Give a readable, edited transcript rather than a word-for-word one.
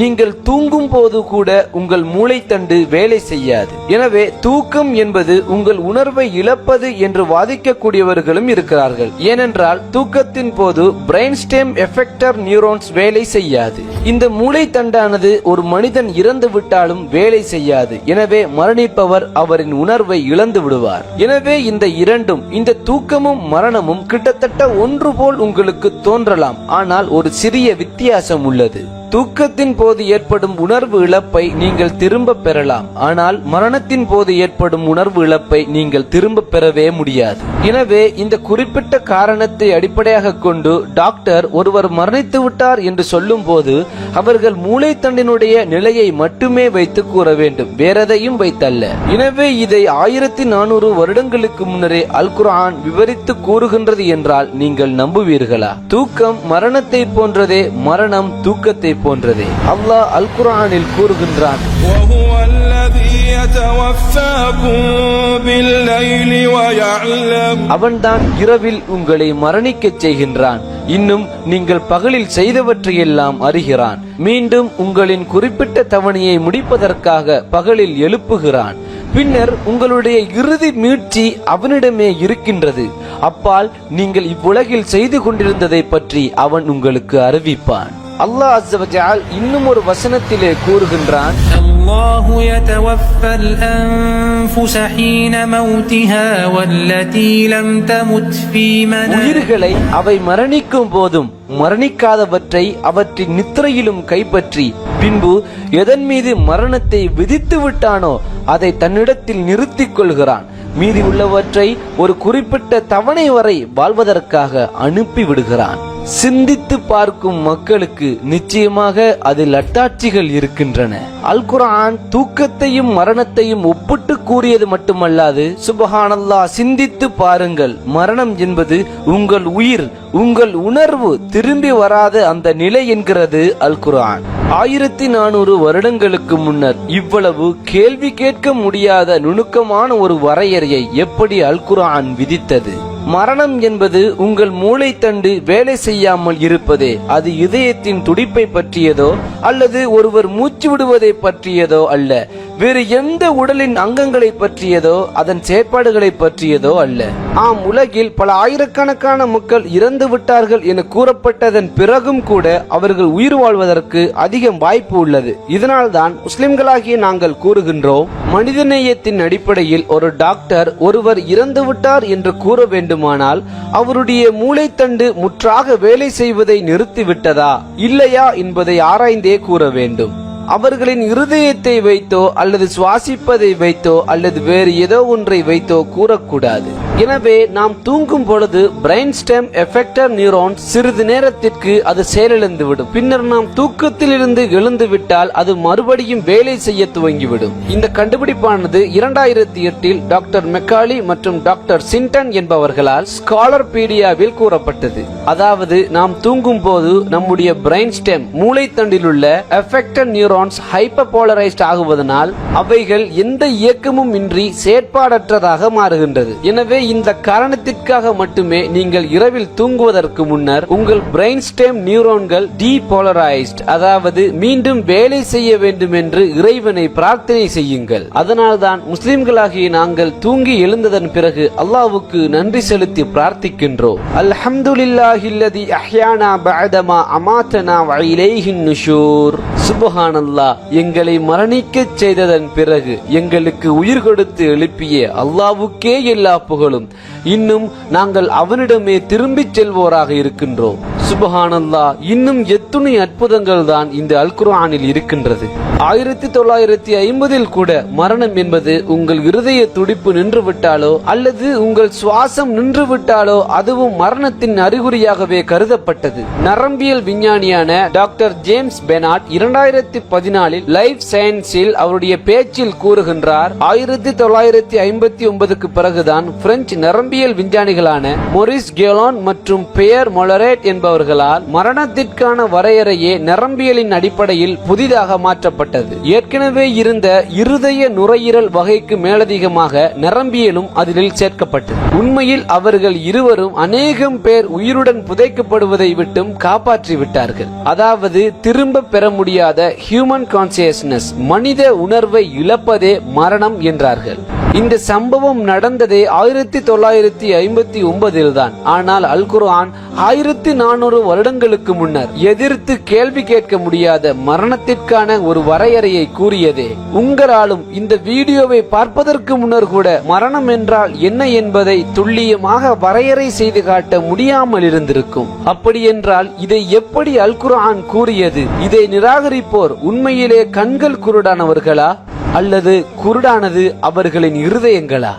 நீங்கள் தூங்கும் போது கூட உங்கள் மூளைத்தண்டு வேலை செய்யாது. எனவே தூக்கம் என்பது உங்கள் உணர்வை இழப்பது என்று வாதிக்கக்கூடியவர்களும் இருக்கிறார்கள். ஏனென்றால் தூக்கத்தின் போது பிரெயின் ஸ்டெம் எஃபெக்டர் நியூரான்ஸ் வேலை செய்யாது. இந்த மூளைத்தண்டானது ஒரு மனிதன் இறந்து விட்டாலும் வேலை செய்யாது. எனவே மரணிப்பவர் அவரின் உணர்வை இழந்து விடுவார். எனவே இந்த இரண்டும், இந்த தூக்கமும் மரணமும் கிட்டத்தட்ட ஒன்று போல் உங்களுக்கு தோன்றலாம். ஆனால் ஒரு சிறிய வித்தியாசம் உள்ளது. தூக்கத்தின் போது ஏற்படும் உணர்வு இழப்பை நீங்கள் திரும்ப பெறலாம். ஆனால் மரணத்தின் போது ஏற்படும் உணர்வு இழப்பை நீங்கள் திரும்ப பெறவே முடியாது. எனவே இந்த குறிப்பிட்ட காரணத்தை அடிப்படையாக கொண்டு டாக்டர் ஒருவர் மரணித்து விட்டார் என்று சொல்லும் போது அவர்கள் மூளைத்தண்டினுடைய நிலையை மட்டுமே வைத்து கூற வேண்டும், வேறெதையும் வைத்தல்ல. எனவே இதை 1400 வருடங்களுக்கு முன்னரே அல் குர்ஆன் விவரித்து கூறுகின்றது என்றால் நீங்கள் நம்புவீர்களா? தூக்கம் மரணத்தை போன்றதே, மரணம் தூக்கத்தை போன்றதே. அல்லாஹ் அல் குர்ஆனில் கூறுகின்றான், அவன்தான் இரவில் உங்களை மரணிக்கச் செய்கின்றான். இன்னும் நீங்கள் பகலில் செய்தவற்றையெல்லாம் அறிகிறான். மீண்டும் உங்களின் குறிப்பிட்ட தவணையை முடிப்பதற்காக பகலில் எழுப்புகிறான். பின்னர் உங்களுடைய இறுதி மீட்சி அவனிடமே இருக்கின்றது. அப்பால் நீங்கள் இவ்வுலகில் செய்து கொண்டிருந்ததை பற்றி அவன் உங்களுக்கு அறிவிப்பான். அல்லாஹ் அஸ்ஸ வ ஜல் இன்னும் ஒரு வசனத்திலே கூறுகின்றான், அல்லாஹு யதவஃபல் அன்ஃபுஸ ஹீன மௌத்திஹா வல்லதி லம் தமுத் ஃபீ மனாமிஹா, உயிர்களை அவை மரணிக்கும் போதும் மரணிக்காதவற்றை அவற்றின் நித்திரையிலும் கைப்பற்றி பின்பு எதன் மீது மரணத்தை விதித்து விட்டானோ அதை தன்னிடத்தில் நிறுத்திக் கொள்கிறான். மீதி உள்ளவற்றை ஒரு குறிப்பிட்ட தவணை வரை வாழ்வதற்காக அனுப்பி விடுகிறான். சிந்தித்து பார்க்கும் மக்களுக்கு நிச்சயமாக அதில் அட்டாட்சிகள் இருக்கின்றன. அல் குர்ஆன் தூக்கத்தையும் மரணத்தையும் ஒப்பிட்டு கூறியது மட்டுமல்லாது, சுப்ஹானல்லாஹ், சிந்தித்து பாருங்கள், மரணம் என்பது உங்கள் உயிர், உங்கள் உணர்வு திரும்பி வராத அந்த நிலை என்கிறது அல் குர்ஆன். 1400 வருடங்களுக்கு முன்னர் இவ்வளவு கேள்வி கேட்க முடியாத நுணுக்கமான ஒரு வரையறையை எப்படி அல் குர்ஆன் விதித்தது? மரணம் என்பது உங்கள் மூளைத்தண்டு வேலை செய்யாமல் இருப்பதே. அது இதயத்தின் துடிப்பை பற்றியதோ அல்லது ஒருவர் மூச்சு விடுவதை பற்றியதோ அல்ல. வேறு எந்த உடலின் அங்கங்களை பற்றியதோ அதன் செயற்பாடுகளை பற்றியதோ அல்ல. ஆம், உலகில் பல ஆயிரக்கணக்கான மக்கள் இறந்து விட்டார்கள் என கூறப்பட்டதன் பிறகும் கூட அவர்கள் உயிர் வாழ்வதற்கு அதிகம் வாய்ப்பு உள்ளது. இதனால் தான் முஸ்லிம்களாகிய நாங்கள் கூறுகின்றோம், மனிதநேயத்தின் அடிப்படையில் ஒரு டாக்டர் ஒருவர் இறந்து விட்டார் என்று கூற வேண்டுமானால் அவருடைய மூளைத்தண்டு முற்றாக வேலை செய்வதை நிறுத்திவிட்டதா இல்லையா என்பதை ஆராய்ந்தே கூற வேண்டும். அவர்களின் இருதயத்தை வைத்தோ அல்லது சுவாசிப்பதை வைத்தோ அல்லது வேறு ஏதோ ஒன்றை வைத்தோ கூறக்கூடாது. எனவே நாம் தூங்கும் பொழுது பிரெயின் ஸ்டெம் எஃபெக்டர் நியூரான்ஸ் சிறிது நேரத்திற்கு அது செயலிழந்துவிடும். பின்னர் நாம் தூக்கத்தில் இருந்து எழுந்து விட்டால் அது மறுபடியும் வேலை செய்ய துவங்கிவிடும். இந்த கண்டுபிடிப்பானது 2008 டாக்டர் மெக்காலி மற்றும் டாக்டர் சின்டன் என்பவர்களால் ஸ்காலர்பீடியாவில் கூறப்பட்டது. அதாவது நாம் தூங்கும் போது நம்முடைய பிரெயின் ஸ்டெம் மூளைத்தண்டில் உள்ள எஃபெக்டர் நியூரான்ஸ் ஹைப்பர்போலரைஸ்ட் ஆகுவதனால் அவைகள் எந்த இயக்கமும் இன்றி செயற்பாடற்றதாக மாறுகின்றது. எனவே இந்த காரணத்திற்காக மட்டுமே நீங்கள் இரவில் தூங்குவதற்கு முன்னர் உங்கள் பிரெயின் ஸ்டெம் நியூரான்கள் டீபோலரைஸ்ட், அதாவது மீண்டும் வேலை செய்ய வேண்டும் என்று இறைவனை பிரார்த்தனை செய்யுங்கள். அதனால்தான் முஸ்லிம்களாகிய நாங்கள் தூங்கி எழுந்ததன் பிறகு அல்லாஹ்வுக்கு நன்றி செலுத்தி பிரார்த்திக்கின்றோம். அல்ஹம்துலில்லாஹில்லதி அஹ்யானா பஅதமா அமாதனா வ இலைஹின் நுஷூர். சுப்ஹானல்லாஹ், எங்களை மரணிக்கச் செய்ததன் பிறகு எங்களுக்கு உயிர் கொடுத்து எழுப்பிய அல்லாஹ்வுக்கே எல்லா புகழும். இன்னும் நாங்கள் அவனிடமே திரும்பிச் செல்வோராக இருக்கின்றோம். சுப்ஹானல்லாஹ், இன்னும் எத்துணை அற்புதங்கள் தான் இந்த அல் குர்ஆனில் இருக்கின்றது. 1950 கூட மரணம் என்பது உங்கள் இருதய துடிப்பு நின்று விட்டாலோ அல்லது உங்கள் சுவாசம் நின்று விட்டாலோ அதுவும் மரணத்தின் அறிகுறியாகவே கருதப்பட்டது. நரம்பியல் விஞ்ஞானியான டாக்டர் ஜேம்ஸ் பெனாட் 2014 லைஃப் சயின்ஸில் அவருடைய பேச்சில் கூறுகின்றார், 1959 பிறகுதான் பிரெஞ்சு நரம்பியல் விஞ்ஞானிகளான மொரிஸ் கேலான் மற்றும் பியர் மொலரேட் என்பவர் என்பவர்களால் மரணத்திற்கான வரையறையே நரம்பியலின் அடிப்படையில் புதிதாக மாற்றப்பட்டது. ஏற்கனவே இருந்த இருதய நுரையீரல் வகைக்கு மேலதிகமாக நரம்பியலும் அதில் சேர்க்கப்பட்டது. உண்மையில் அவர்கள் இருவரும் அநேகம் பேர் உயிருடன் புதைக்கப்படுவதை விட்டும் காப்பாற்றி விட்டார்கள். அதாவது திரும்ப பெற முடியாத ஹியூமன் கான்சியஸ்னஸ், மனித உணர்வை இழப்பதே மரணம் என்றார்கள். இந்த சம்பவம் நடந்ததே 1959 தான். ஆனால் அல் குர்ஆன் 1400 வருடங்களுக்கு முன்னர் எதிர்த்து கேள்வி கேட்க முடியாத மரணத்திற்கான ஒரு வரையறையை கூறியதே. உங்களாலும் இந்த வீடியோவை பார்ப்பதற்கு முன்னர் கூட மரணம் என்றால் என்ன என்பதை துல்லியமாக வரையறை செய்து காட்ட முடியாமல் இருந்திருக்கும். அப்படி என்றால் இதை எப்படி அல் குர்ஆன் கூறியது? இதை நிராகரிப்போர் உண்மையிலே கண்கள் குருடானவர்களா அல்லது குருடானது அவர்களின் இருதயங்களா?